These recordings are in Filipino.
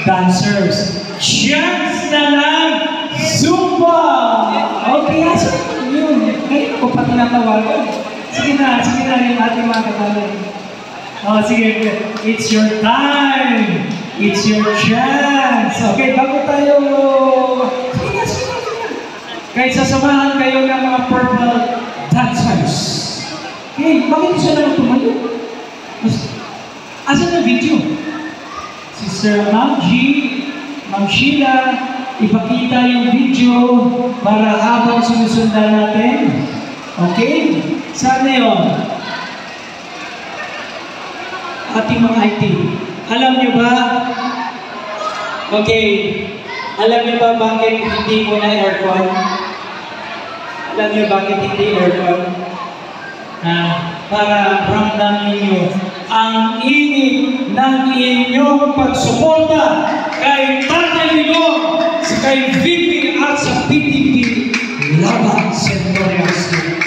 dancers. Chance na lang, Zumba! Okay, asa yun? Ngayon ko pa tinatawagan. Sige na yung ating mga katanay. Oh, sige, it's your time. It's your chance. Okay, bago tayo... Sige na. Kahit sasamahan kayo ng mga purple dancers. Okay, bakit siya naman tumayo? Asan ang video? Sister Ma'am G, Ma'am Sheila, ipakita yung video para habang sinusundan natin. Okay? Sana yun? Ating mga IT. Alam nyo ba? Okay. Alam nyo ba bakit hindi mo na aircon? Alam nyo bakit hindi aircon? Para ramdamin nyo ang init ng inyong pagsuporta kay Tatay Lino, kay VP at sa PTP Laban Centurion State.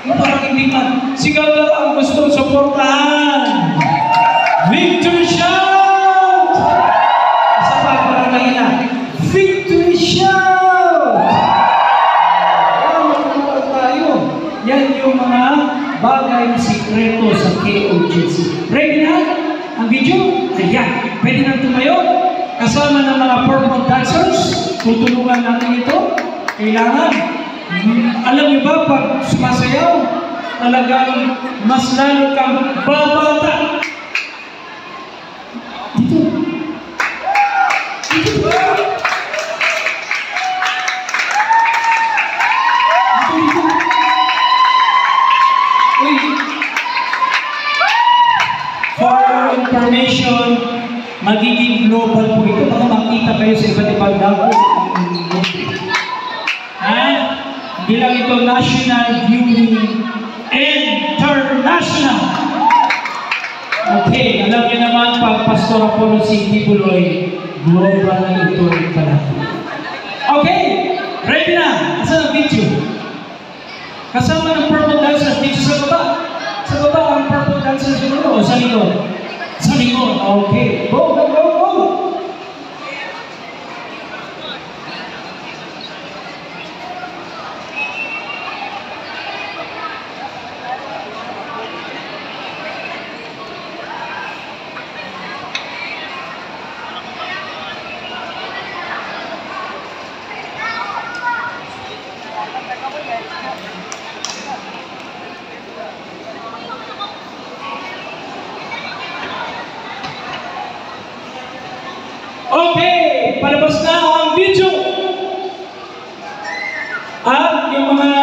Parang hindi man, sigaw daw ang gusto suportahan. Victory shout! Isa pa, parang mahina. Victory shout! Magkakaroon tayo. Yan yung mga bagay na sikreto sa KOGC. Ready na? Ang video? Ayan. Pwede nang tumayo. Kasama ng mga purple dancers. Tutulungan natin ito. Kailangan. Alam niyo ba, pag sumasayaw, talagang mas lalo kang babata. Dito. Dito. For information, magiging global po ito. Baka makita kayo sa iba't ibang dago. Hindi lang ito national, viewing, international. Okay, alam niyo naman pag Pastor Apollo C. Tibuloy, global na ito pala. Okay, ready na. Asan ang video? Kasama ng purple dancers dito sa baba. Sa baba ang purple dancers dito o sa likod? Sa likod. Okay, go, go, go, go. Okay, palabas na ang video. At yung mga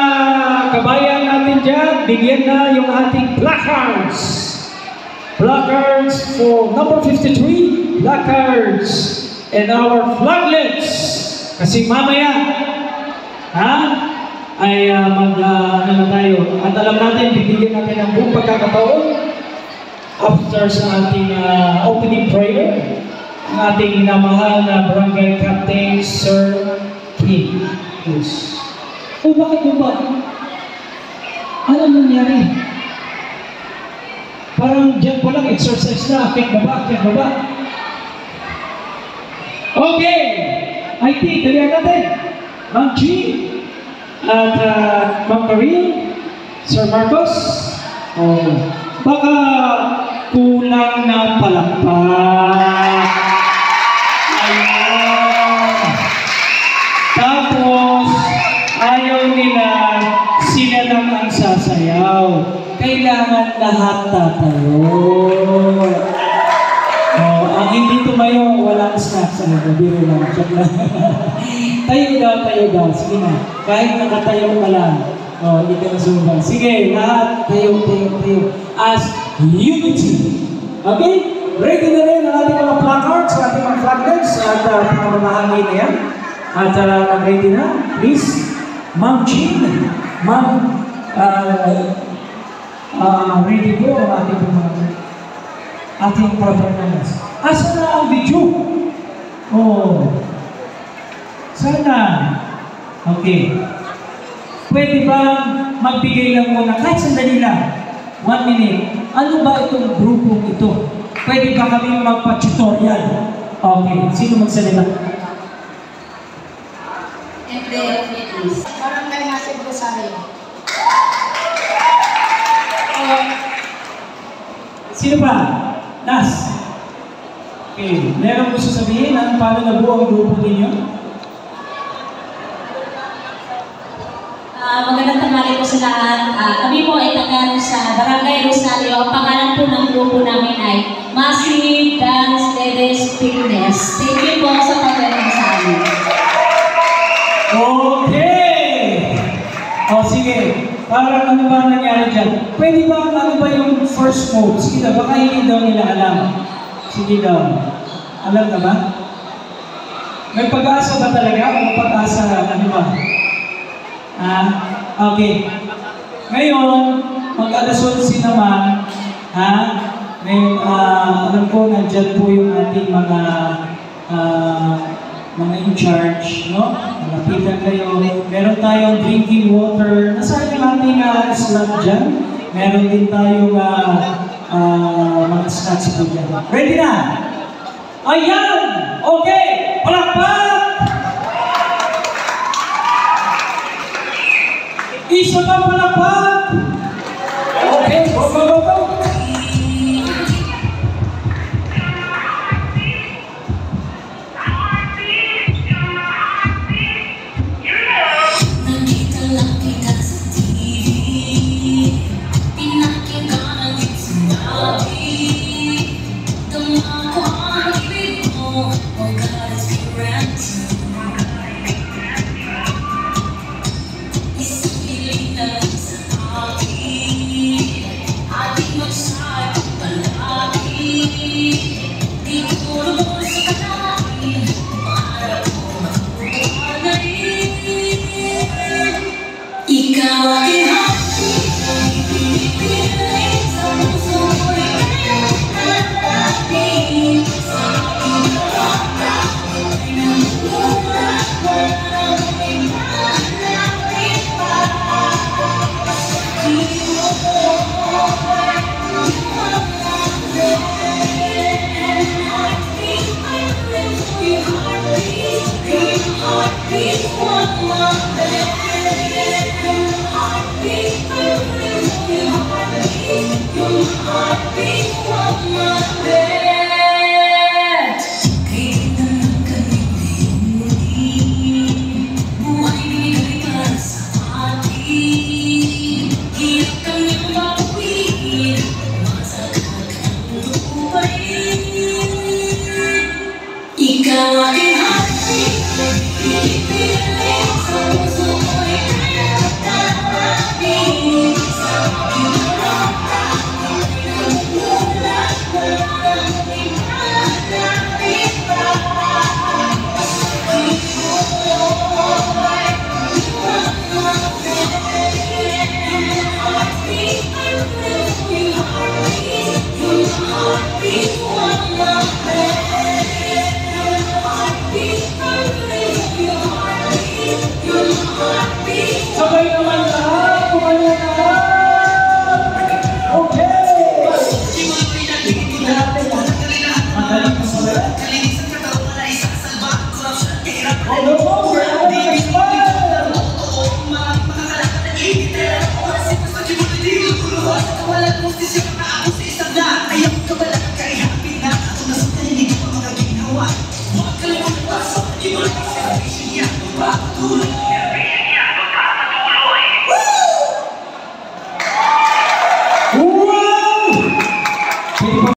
kabayan natin dyan, bigyan na yung ating placards. Placards for number 53, placards, and our flaglets. Kasi mamaya, ay ano na tayo. At alam natin, bibigyan natin ng buong pagkakataon after sa ating opening prayer. Ang ating minamahal na barangay captain, Sir King. Yes. Bakit mo ba? Ano nangyari? Parang dyan pa lang, exercise na, akyat baba. Okay! IT, dalihan natin. Ma'am G, at Ma'am Karil, Sir Marcos. Baka kulang na palakpak. Tapos, ayaw nila, sila lang ang sasayaw. Kailangan lahat tatayo. Ang hindi tumayo, walang snacks. Biro lang. Tayo daw. Sige na. Kahit nakatayo ka lang. Hindi ka nasumbang. Sige, lahat. Tayo. As unity. Okay? Ready na rin ang ating mga placards, ating mga flaglets, at pinamamahagi na yan. At ready na, please, Ma'am Jean, Ma'am, ready po ang ating performance. Asa na ang video? Sana. Okay. Pwede ba magbigay lang muna, kahit sandali lang, 1 minute, ano ba itong grupong ito? Pwede ba kami magpa-tutorial? Okay, sino magsalita? Every day of it is. Parang kayo nasa Rosario. Sino pa? Nas. Okay, meron gusto sabihin ang paano nabuo ang grupo ninyo? Magandang tanghali po sa lahat. Kami po ay taga sa Barangay Rosario. Ang pangalan po ng grupo namin ay Massive Dance Ladies Fitness. Thank you po sa pagdating sa amin. Okay! O sige, parang ano ba nangyari dyan? Pwede ba, ano ba yung first move? Sige daw, baka hindi daw nila alam. Sige daw. Alam ka ba? May pag-asa ba talaga? O pag-asa, ano ba? Okay. Ngayon, mag-alas 11 naman, ngayon, alam ko, nandyan po yung ating mga in charge, no? Malapitan kayo. Meron tayong drinking water. Nasaan yung ating slot dyan? Meron din tayong mga snacks po dyan. Ready na? Ayan! Okay! Palakpak! Isa pa palakpak! Okay, go, go, go, go! Heartbeat, one more